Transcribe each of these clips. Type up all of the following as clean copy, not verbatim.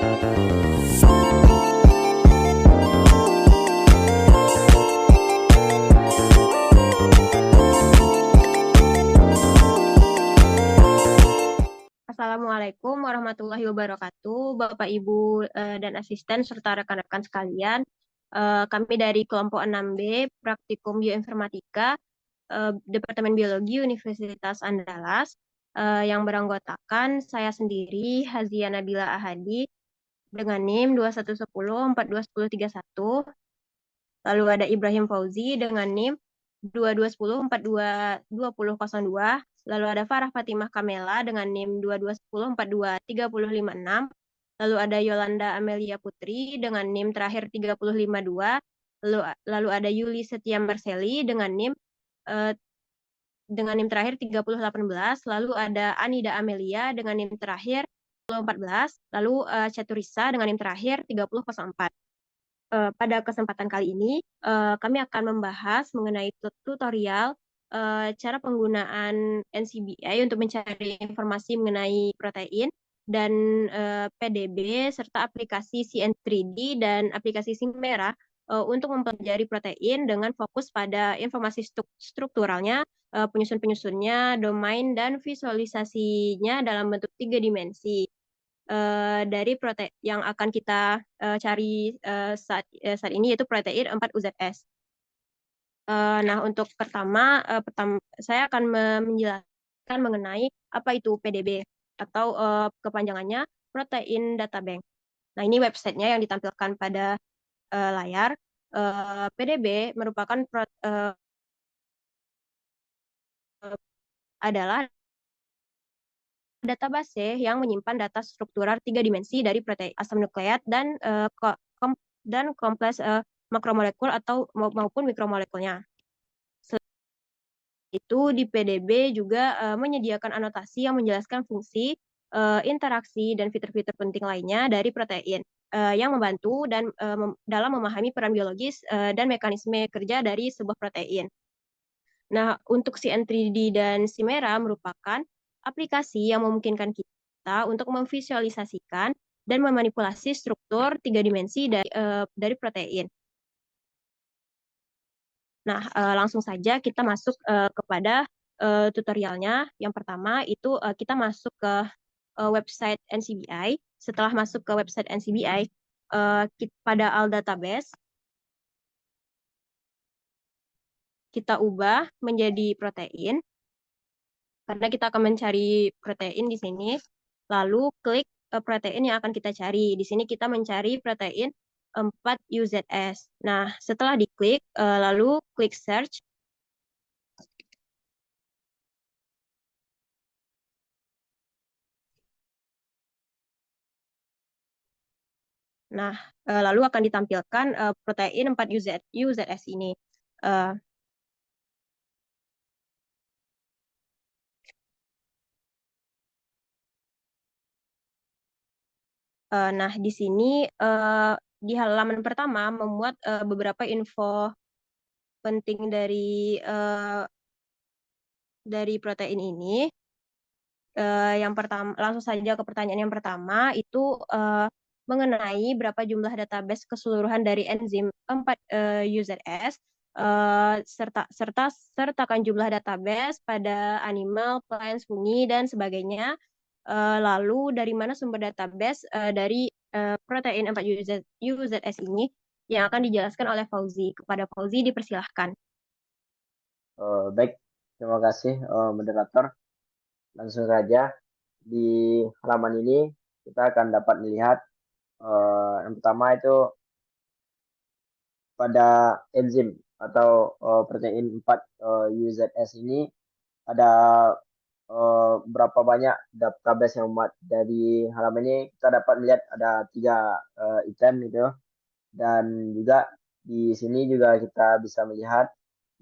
Assalamualaikum warahmatullahi wabarakatuh, Bapak, Ibu, dan asisten serta rekan-rekan sekalian. Kami dari kelompok 6B, Praktikum Bioinformatika, Departemen Biologi Universitas Andalas, yang beranggotakan saya sendiri, Hazia Nabila Ahadi, dengan NIM 2110421031. Lalu ada Ibrahim Fauzi dengan NIM 2210422002. Lalu ada Farah Fatimah Kamela dengan NIM 2210423056. Lalu ada Yolanda Amelia Putri dengan NIM terakhir 3052. Lalu ada Yuli Setia Marseli dengan NIM terakhir 3018. Lalu ada Anida Amelia dengan NIM terakhir 3014. Lalu Caturisa dengan NIM terakhir 3004. Pada kesempatan kali ini, kami akan membahas mengenai tutorial cara penggunaan NCBI untuk mencari informasi mengenai protein dan PDB serta aplikasi CN3D dan aplikasi Simera untuk mempelajari protein dengan fokus pada informasi strukturalnya, penyusun-penyusunnya, domain, dan visualisasinya dalam bentuk 3 dimensi. Dari protein yang akan kita cari saat ini yaitu protein 4-UZS. Nah, untuk pertama saya akan menjelaskan mengenai apa itu PDB atau kepanjangannya Protein Data Bank. Nah, ini websitenya yang ditampilkan pada layar. PDB merupakan adalah database yang menyimpan data struktural 3 dimensi dari protein, asam nukleat, dan kompleks makromolekul atau maupun mikromolekulnya. Itu di PDB juga menyediakan anotasi yang menjelaskan fungsi, interaksi, dan fitur-fitur penting lainnya dari protein yang membantu dan dalam memahami peran biologis dan mekanisme kerja dari sebuah protein. Nah, untuk CN3D dan Simera merupakan aplikasi yang memungkinkan kita untuk memvisualisasikan dan memanipulasi struktur 3 dimensi dari protein. Nah, langsung saja kita masuk kepada tutorialnya. Yang pertama itu kita masuk ke website NCBI. Setelah masuk ke website NCBI, pada all database, kita ubah menjadi protein, karena kita akan mencari protein di sini. Lalu klik protein yang akan kita cari. Di sini kita mencari protein 4-UZS. Nah, setelah diklik, lalu klik search. Nah, lalu akan ditampilkan protein 4-UZS ini. Nah, di sini di halaman pertama memuat beberapa info penting dari protein ini. Yang pertama, langsung saja ke pertanyaan yang pertama, itu mengenai berapa jumlah database keseluruhan dari enzim 4-UZS, sertakan jumlah database pada animal, plants, fungi, dan sebagainya. Lalu dari mana sumber database dari protein 4-UZS ini yang akan dijelaskan oleh Fauzi. Kepada Fauzi dipersilahkan. Baik, terima kasih moderator. Langsung saja di halaman ini kita akan dapat melihat yang pertama itu pada enzim atau protein 4-UZS ini ada berapa banyak database yang muat. Dari halaman ini kita dapat melihat ada 3 item itu, dan juga di sini juga kita bisa melihat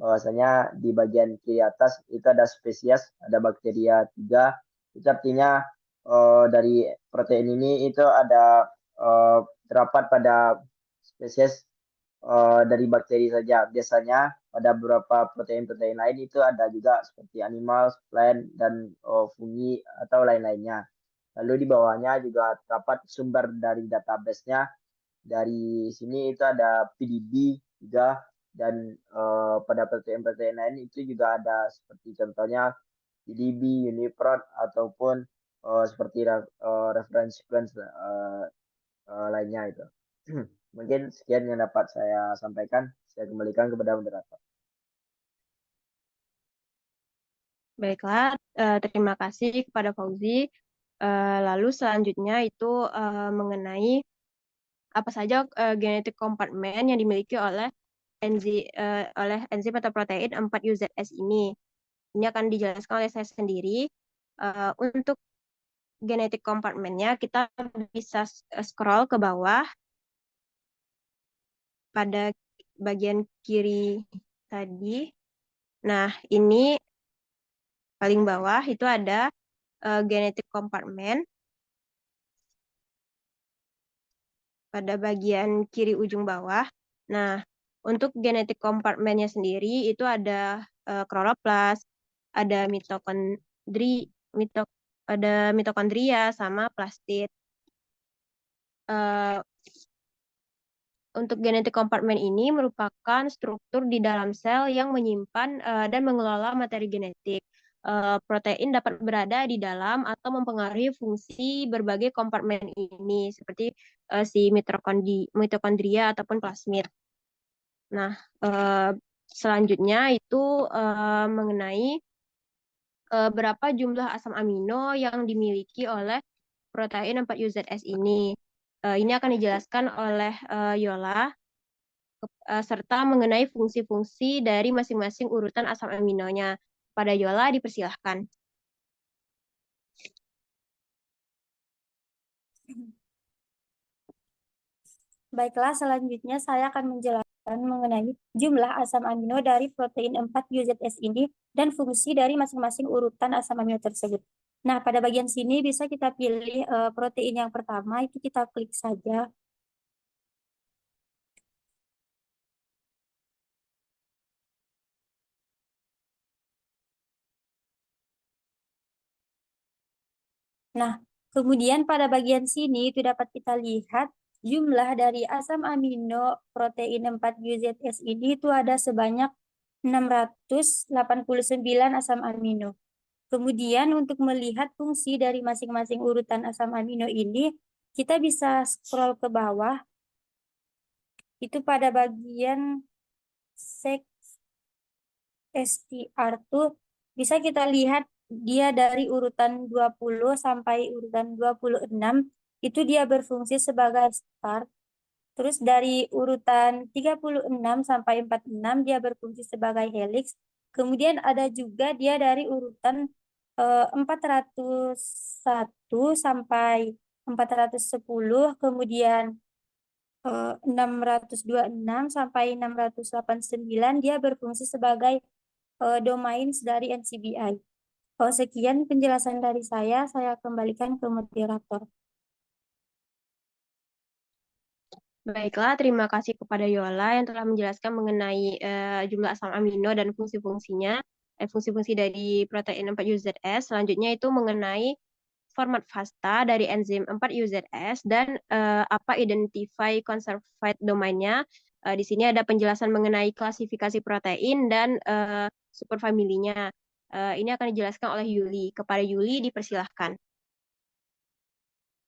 bahwasanya di bagian kiri atas itu ada spesies, ada bakteria 3. Itu artinya dari protein ini itu ada terdapat pada spesies dari bakteri saja. Biasanya pada beberapa protein-protein lain itu ada juga seperti animal, plant, dan fungi atau lain-lainnya. Lalu di bawahnya juga terdapat sumber dari database-nya. Dari sini itu ada PDB juga, dan pada protein-protein lain itu juga ada seperti contohnya PDB, UniProt, ataupun seperti reference sequence lainnya itu. Mungkin sekian yang dapat saya sampaikan. Saya kembalikan kepada moderator. Baiklah, terima kasih kepada Fauzi. Lalu selanjutnya itu mengenai apa saja genetik kompartmen yang dimiliki oleh enzim atau protein 4UZS ini. Ini akan dijelaskan oleh saya sendiri. Untuk genetik kompartmennya, kita bisa scroll ke bawah pada bagian kiri tadi. Nah, ini paling bawah itu ada genetik kompartmen. Pada bagian kiri ujung bawah. Nah, untuk genetik kompartmennya sendiri itu ada kloroplas, ada ada mitokondria sama plastid. Untuk genetik kompartmen ini merupakan struktur di dalam sel yang menyimpan dan mengelola materi genetik. Protein dapat berada di dalam atau mempengaruhi fungsi berbagai kompartmen ini, seperti si mitokondria ataupun plasmid. Nah, selanjutnya itu mengenai berapa jumlah asam amino yang dimiliki oleh protein 4UZS ini. Ini akan dijelaskan oleh Yola, serta mengenai fungsi-fungsi dari masing-masing urutan asam aminonya. Pada Yola, dipersilahkan. Baiklah, selanjutnya saya akan menjelaskan mengenai jumlah asam amino dari protein 4UZS ini dan fungsi dari masing-masing urutan asam amino tersebut. Nah, pada bagian sini bisa kita pilih protein yang pertama, itu kita klik saja. Nah, kemudian pada bagian sini itu dapat kita lihat jumlah dari asam amino protein 4UZS ini itu ada sebanyak 689 asam amino. Kemudian untuk melihat fungsi dari masing-masing urutan asam amino ini, kita bisa scroll ke bawah. Itu pada bagian sek STR tuh bisa kita lihat dia dari urutan 20 sampai urutan 26 itu dia berfungsi sebagai start. Terus dari urutan 36 sampai 46 dia berfungsi sebagai helix. Kemudian ada juga dia dari urutan 401 sampai 410, kemudian 626 sampai 689 dia berfungsi sebagai domain dari NCBI. Sekian penjelasan dari saya kembalikan ke moderator. Baiklah, terima kasih kepada Yola yang telah menjelaskan mengenai jumlah asam amino dan fungsi-fungsinya, fungsi-fungsi dari protein 4UZS. Selanjutnya itu mengenai format FASTA dari enzim 4UZS dan apa identify conserved domainnya. Di sini ada penjelasan mengenai klasifikasi protein dan superfamilinya. Ini akan dijelaskan oleh Yuli. Kepada Yuli, dipersilahkan.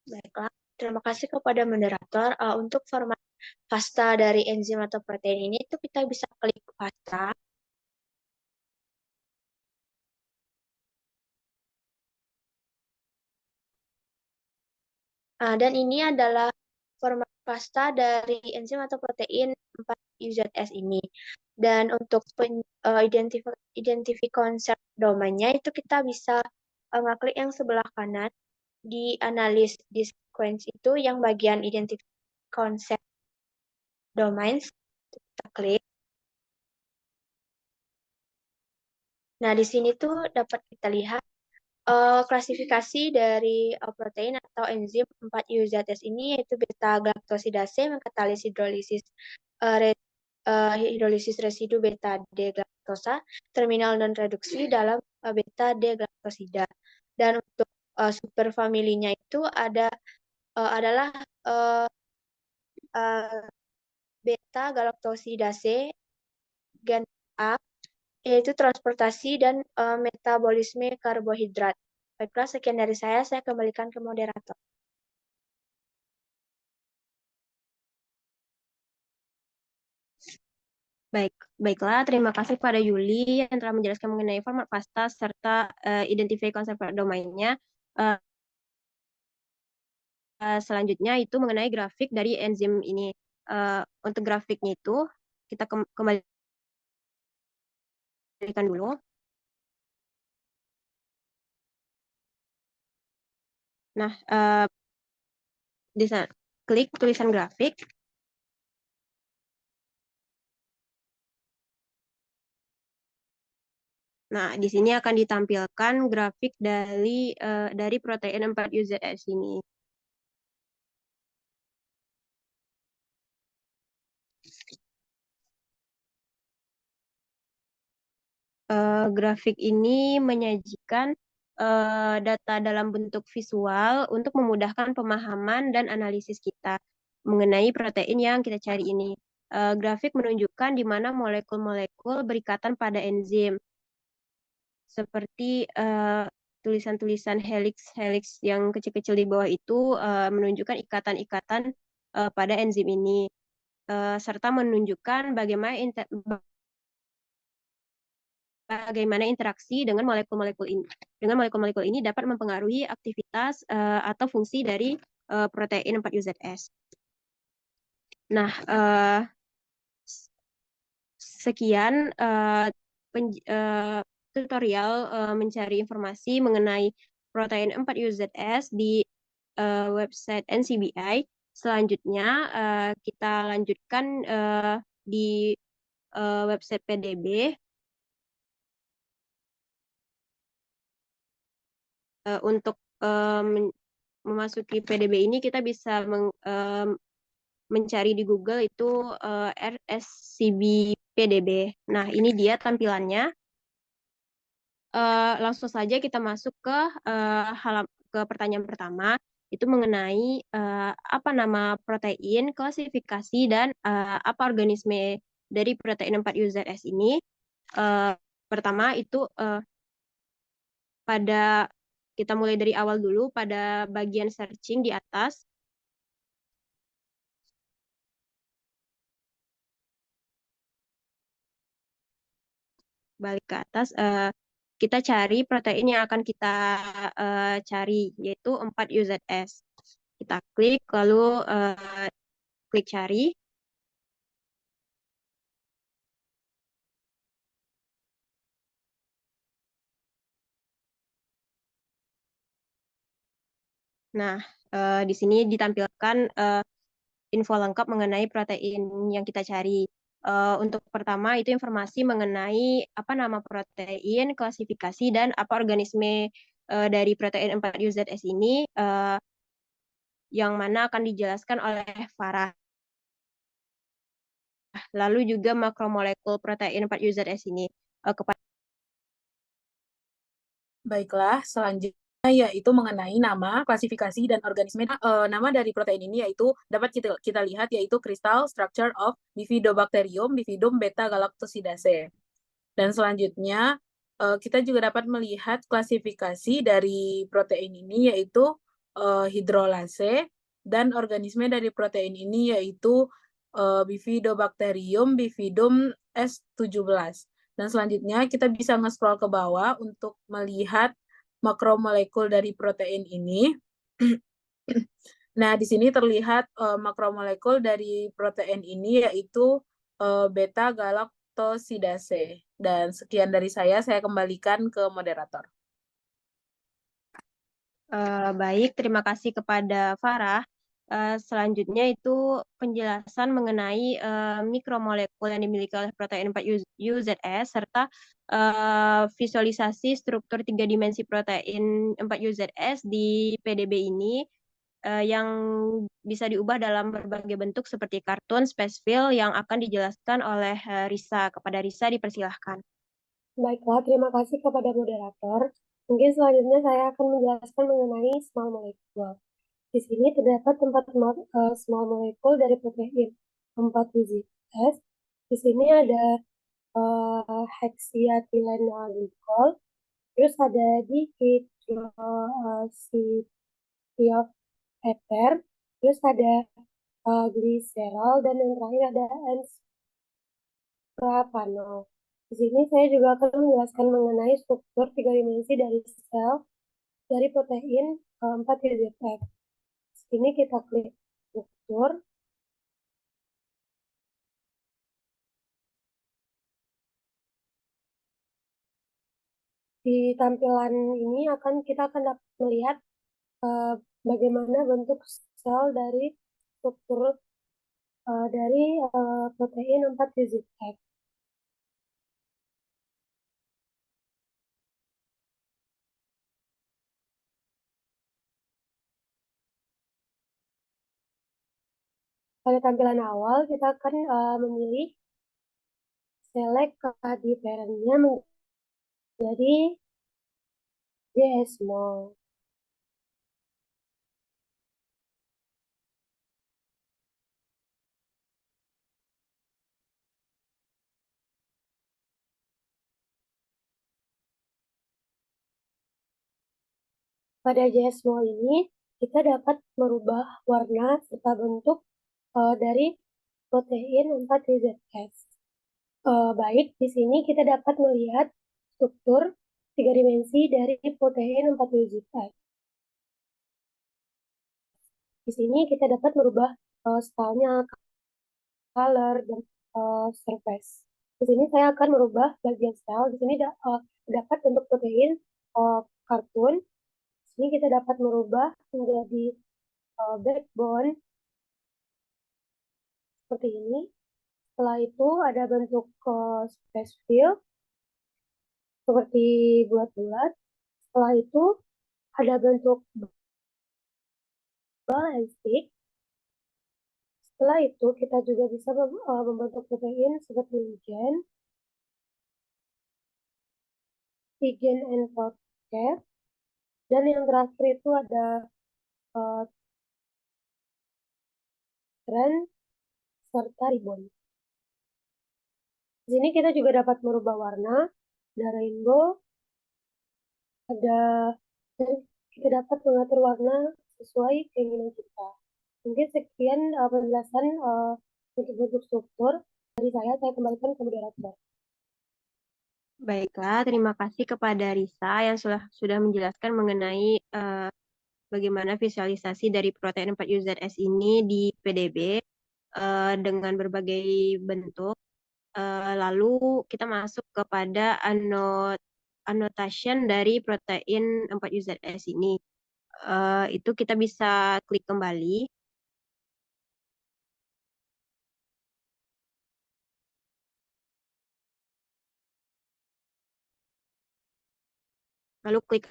Baiklah, terima kasih kepada moderator. Untuk format FASTA dari enzim atau protein ini itu kita bisa klik FASTA. Dan ini adalah format FASTA dari enzim atau protein 4UZS ini. Dan untuk identify concept domainnya itu kita bisa ngeklik yang sebelah kanan di analis di sequence itu yang bagian identify concept domains kita klik. Nah, di sini tuh dapat kita lihat klasifikasi dari protein atau enzim 4UZS ini yaitu beta galaktosidase mengkatalis hidrolisis residu beta D galaktosa terminal non reduksi dalam beta D galaktosida. Dan untuk superfamilinya itu adalah beta galaktosidase gen A, yaitu transportasi dan metabolisme karbohidrat. Baiklah, sekian dari saya kembalikan ke moderator. Baiklah, terima kasih kepada Yuli yang telah menjelaskan mengenai format FASTA serta identify conserved domainnya. Selanjutnya itu mengenai grafik dari enzim ini. Untuk grafiknya itu kita kembalikan dulu. Nah, di sana klik tulisan grafik. Nah, di sini akan ditampilkan grafik dari protein 4UZS ini. Grafik ini menyajikan data dalam bentuk visual untuk memudahkan pemahaman dan analisis kita mengenai protein yang kita cari ini. Grafik menunjukkan di mana molekul-molekul berikatan pada enzim, seperti tulisan-tulisan helix yang kecil-kecil di bawah itu menunjukkan ikatan-ikatan pada enzim ini, serta menunjukkan bagaimana interaksi dengan molekul-molekul ini dapat mempengaruhi aktivitas atau fungsi dari protein 4UZS. Nah, sekian tutorial mencari informasi mengenai protein 4UZS di website NCBI. Selanjutnya kita lanjutkan di website PDB. Untuk memasuki PDB ini kita bisa mencari di Google itu RSCB PDB. Nah, ini dia tampilannya. Langsung saja kita masuk ke pertanyaan pertama, itu mengenai apa nama protein, klasifikasi, dan apa organisme dari protein 4UZS ini. Pertama itu kita mulai dari awal dulu pada bagian searching di atas. Balik ke atas, kita cari protein yang akan kita cari, yaitu 4UZS. Kita klik, lalu klik cari. Nah, di sini ditampilkan info lengkap mengenai protein yang kita cari. Untuk pertama itu informasi mengenai apa nama protein, klasifikasi, dan apa organisme dari protein 4UZS ini, yang mana akan dijelaskan oleh Farah. Lalu juga makromolekul protein 4UZS ini kepada. Baiklah, selanjutnya yaitu mengenai nama, klasifikasi, dan organisme. Nama dari protein ini yaitu dapat kita lihat yaitu crystal structure of Bifidobacterium bifidum beta-galactosidase. Dan selanjutnya kita juga dapat melihat klasifikasi dari protein ini yaitu hidrolase, dan organisme dari protein ini yaitu Bifidobacterium bifidum S17. Dan selanjutnya kita bisa nge-scroll ke bawah untuk melihat makromolekul dari protein ini. Nah, di sini terlihat makromolekul dari protein ini yaitu beta-galactosidase. Dan sekian dari saya kembalikan ke moderator. Baik, terima kasih kepada Farah. Selanjutnya itu penjelasan mengenai mikromolekul yang dimiliki oleh protein 4UZS serta visualisasi struktur 3 dimensi protein 4UZS di PDB ini yang bisa diubah dalam berbagai bentuk seperti kartun, spacefill yang akan dijelaskan oleh Risa. Kepada Risa dipersilahkan. Baiklah, terima kasih kepada moderator. Mungkin selanjutnya saya akan menjelaskan mengenai small molecule. Di sini terdapat 4 small molecule dari protein 4 digit S. Di sini ada hexaethylglycol, terus ada dihydroxyether, terus ada glycerol, dan yang terakhir ada propanol. Di sini saya juga akan menjelaskan mengenai struktur 3 dimensi dari sel dari protein 4 digit X. Ini kita klik struktur. Di tampilan ini kita akan dapat melihat bagaimana bentuk sel dari struktur dari protein 4 digit X. Pada tampilan awal, kita akan memilih select differentnya menjadi JS small. Pada JS small ini, kita dapat merubah warna serta bentuk dari protein 4 digit X. Baik, di sini kita dapat melihat struktur 3 dimensi dari protein 4 digit X. Di sini kita dapat merubah stylenya, color, dan surface. Di sini saya akan merubah bagian style. Di sini dapat bentuk protein kartun. Di sini kita dapat merubah menjadi backbone seperti ini. Setelah itu ada bentuk space fill seperti bulat-bulat. Setelah itu ada bentuk ball and stick. Setelah itu kita juga bisa membentuk protein seperti ligand and phosphate. Dan yang terakhir itu ada strand serta ribbon. Di sini kita juga dapat merubah warna, ada rainbow, kita dapat mengatur warna sesuai keinginan kita. Mungkin sekian penjelasan untuk bentuk struktur dari saya kembalikan ke moderator. Baiklah, terima kasih kepada Risa yang sudah menjelaskan mengenai bagaimana visualisasi dari protein 4UZS ini di PDB dengan berbagai bentuk. Lalu kita masuk kepada annotation dari protein 4UZS ini. Itu kita bisa klik kembali. Lalu klik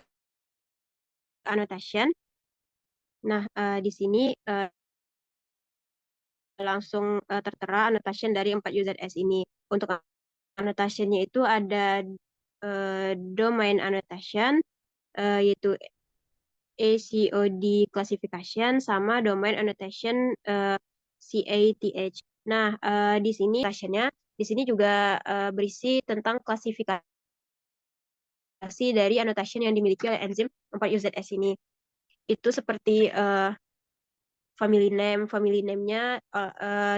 annotation. Nah, di sini langsung tertera annotation dari 4UZS ini. Untuk annotationnya itu ada domain annotation, yaitu ACOD classification, sama domain annotation CATH. Nah, di sini annotationnya di sini juga berisi tentang klasifikasi dari annotation yang dimiliki oleh enzim 4UZS ini. Itu seperti family name-nya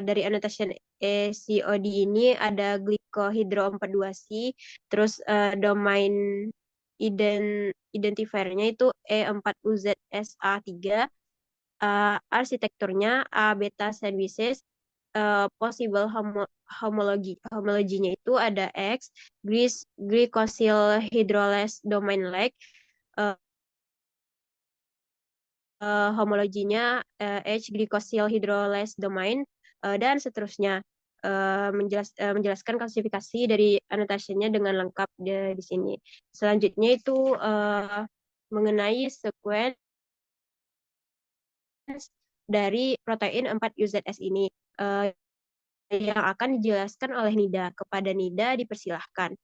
dari annotation ACOD ini ada glycohydro42C, terus domain identifiernya itu E4UZSA3, arsitekturnya A beta services, possible homologinya itu ada X, glycosyl hydrolase domain leg, homologinya H glycosyl hydrolase domain, dan seterusnya. Menjelaskan klasifikasi dari annotationnya dengan lengkap di sini. Selanjutnya itu mengenai sequence dari protein 4UZS ini yang akan dijelaskan oleh Nida. Kepada Nida dipersilahkan.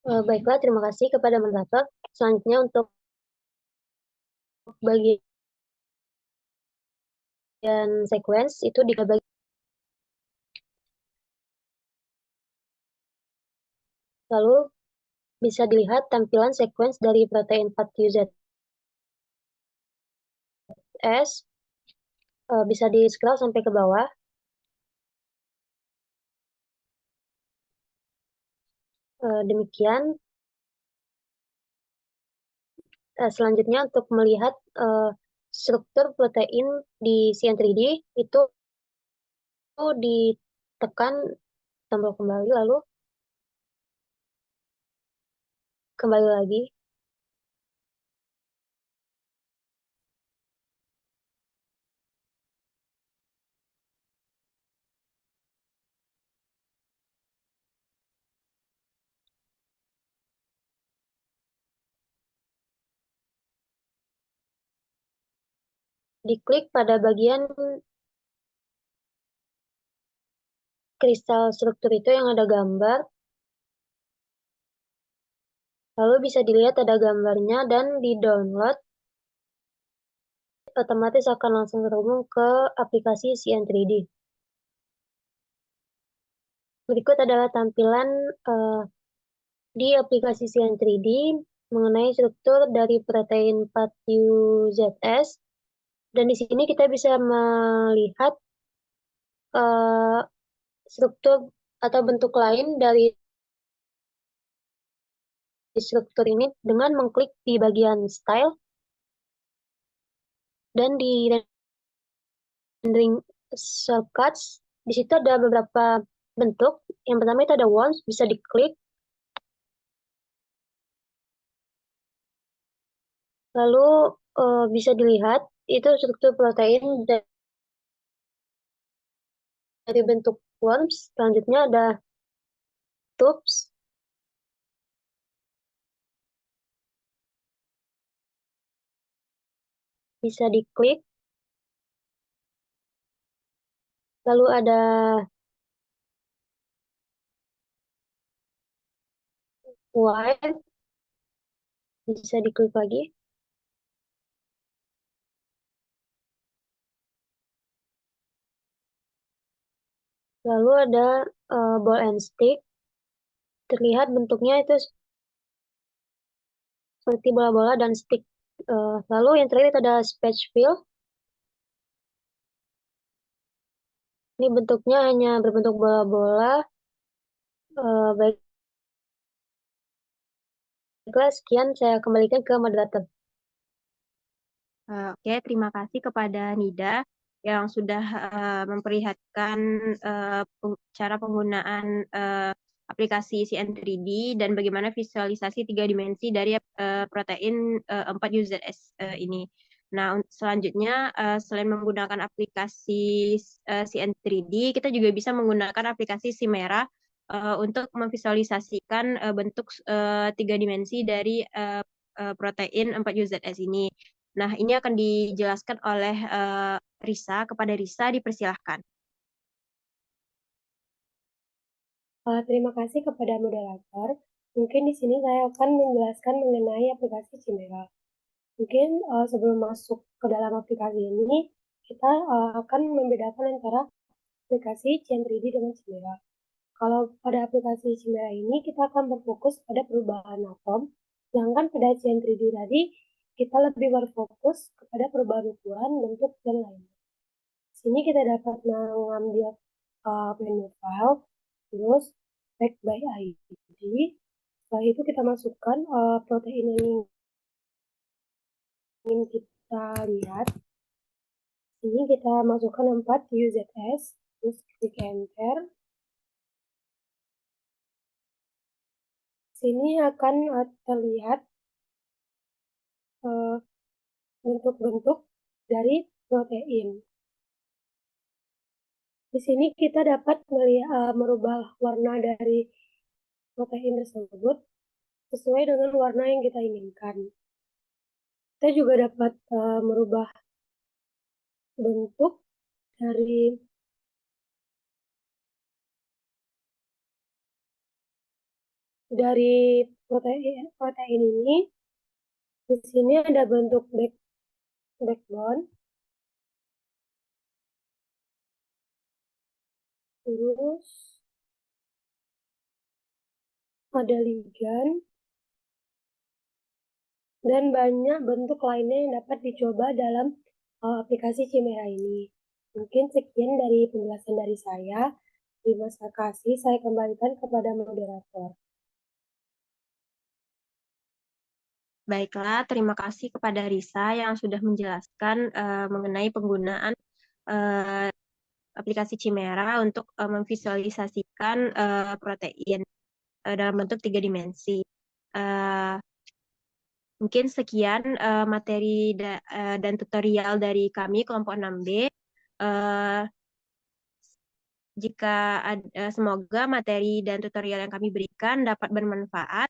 Baiklah, terima kasih kepada moderator. Selanjutnya untuk bagian sequence itu dibagi. Lalu bisa dilihat tampilan sequence dari protein 4UZS. Bisa di scroll sampai ke bawah. Demikian. Selanjutnya untuk melihat struktur protein di CN3D itu ditekan tombol kembali lalu kembali lagi. Diklik pada bagian kristal struktur itu yang ada gambar. Lalu bisa dilihat ada gambarnya dan di-download. Otomatis akan langsung terhubung ke aplikasi CN3D. Berikut adalah tampilan di aplikasi CN3D mengenai struktur dari protein 4UZS. Dan di sini kita bisa melihat struktur atau bentuk lain dari struktur ini dengan mengklik di bagian style dan di rendering shortcuts. Di situ ada beberapa bentuk. Yang pertama itu ada worms, bisa diklik. Lalu bisa dilihat itu struktur protein dari bentuk worms. Selanjutnya ada tubes. Bisa diklik. Lalu ada wide. Bisa diklik lagi. Lalu ada ball and stick. Terlihat bentuknya itu seperti bola-bola dan stick. Lalu yang terakhir itu ada patch fill. Ini bentuknya hanya berbentuk bola-bola. Baiklah, sekian saya kembalikan ke moderator. Oke, terima kasih kepada Nida yang sudah memperlihatkan cara penggunaan aplikasi CN3D dan bagaimana visualisasi 3 dimensi dari protein 4UZS ini. Nah, selanjutnya selain menggunakan aplikasi CN3D, kita juga bisa menggunakan aplikasi Chimera untuk memvisualisasikan bentuk 3 dimensi dari protein 4UZS ini. Nah, ini akan dijelaskan oleh Risa. Kepada Risa, dipersilahkan. Terima kasih kepada moderator. Mungkin di sini saya akan menjelaskan mengenai aplikasi Chimera. Mungkin sebelum masuk ke dalam aplikasi ini, kita akan membedakan antara aplikasi CN3D dengan Chimera. Kalau pada aplikasi Chimera ini, kita akan berfokus pada perubahan atom, sedangkan pada CN3D tadi, kita lebih berfokus kepada perubahan ukuran, bentuk, dan lainnya. Di sini kita dapat mengambil menu file, terus back by ID. Setelah itu kita masukkan protein yang ingin kita lihat. Ini kita masukkan 4 UZS, terus klik enter. Sini akan terlihat bentuk-bentuk dari protein. Di sini kita dapat merubah warna dari protein tersebut sesuai dengan warna yang kita inginkan. Kita juga dapat merubah bentuk dari protein ini di sini ada bentuk backbone, terus ada ligan, dan banyak bentuk lainnya yang dapat dicoba dalam aplikasi Chimera ini. Mungkin sekian dari penjelasan dari saya. Terima kasih, saya kembalikan kepada moderator. Baiklah, terima kasih kepada Risa yang sudah menjelaskan mengenai penggunaan aplikasi Chimera untuk memvisualisasikan protein dalam bentuk 3 dimensi. Mungkin sekian materi dan tutorial dari kami kelompok 6B. Semoga materi dan tutorial yang kami berikan dapat bermanfaat.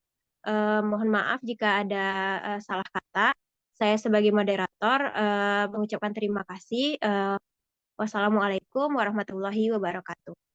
Mohon maaf jika ada salah kata. Saya sebagai moderator mengucapkan terima kasih. Wassalamualaikum warahmatullahi wabarakatuh.